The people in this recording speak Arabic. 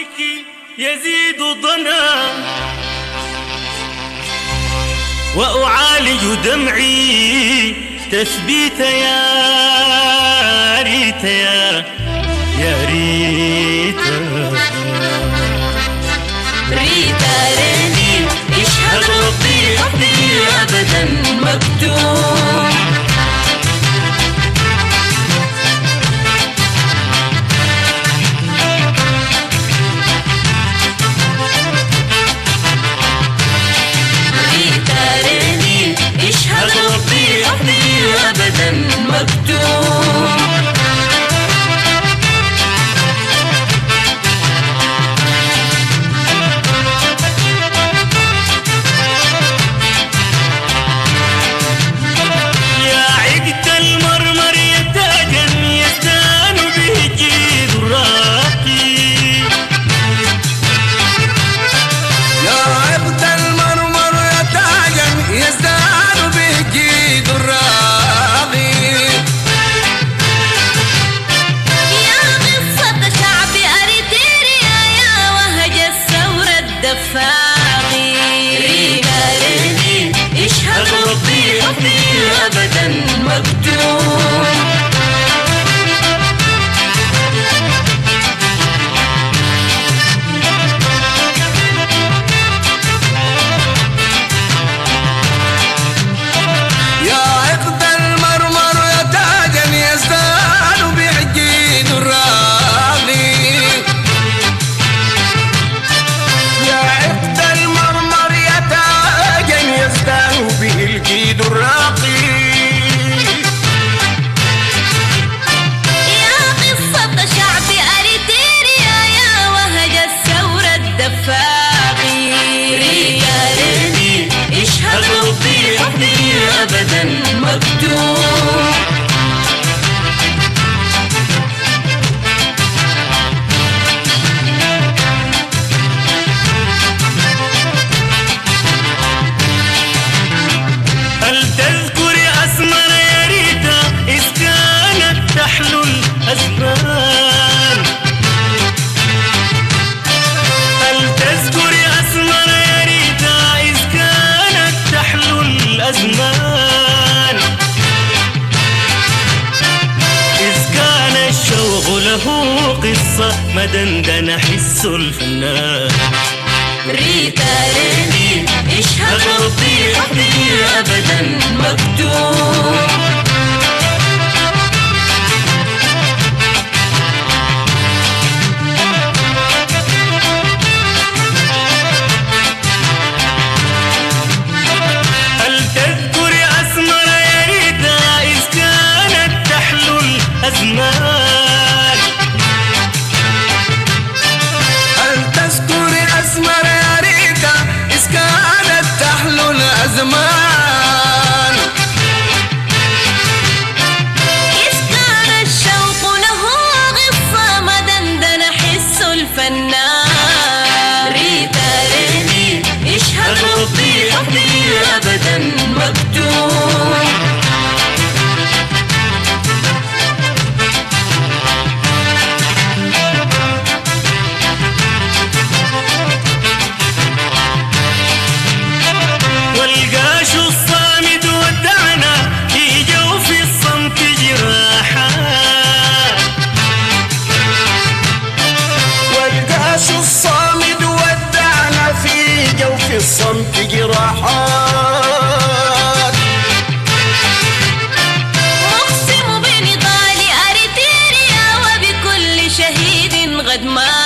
بك يزيد ضنا وأعالج دمعي تثبيت يا ريتا يا ريتا ريتا ريني اشهد ربي حبي أبدا مكتوب اشهد ربي حبي أبدا مكتوب يا عقد المرمر يا تاجا يزدان به الجيد الراقي يا عقد المرمر يا تاجا يزدان اشهد ربي حبي أبدا مكتوب يا عقد المرمر يا تاجا يزدان بعجين الراقي يا عقد المرمر يا تاجا يزدان به الجيد الراقي يا قصة شعب أريتريا يا وهج الثورة الدفاقي ريتا ريني اشهد ربي حبي أبدا مكتوب هل تذكر أسمر يا ريتا إذ كانت تحلو الأزمان هل تذكر أسمر يا ريتا إذ كانت تحلو الأزمان إذ كان الشوق له قصة مدندن حس الفنان ريتا ريني اشهد ربي حبي أبدا مكتوب هل تذكر أسمر يا ريتا إذ كانت تحلو الأزمان هل تذكر أسمر يا ريتا إذ كانت تحلو الأزمان إذ كان الشوق له غصة مدندن حس الفنان ريتا ريني اشهد ربي حبي أبدا مكتوب والقاش الصامد ودعنا في جوف الصمت جراحات والقاش الصامد ودعنا في جوف الصمت جراحات أقسم بنضال أريتريا وبكل شهيد غدمان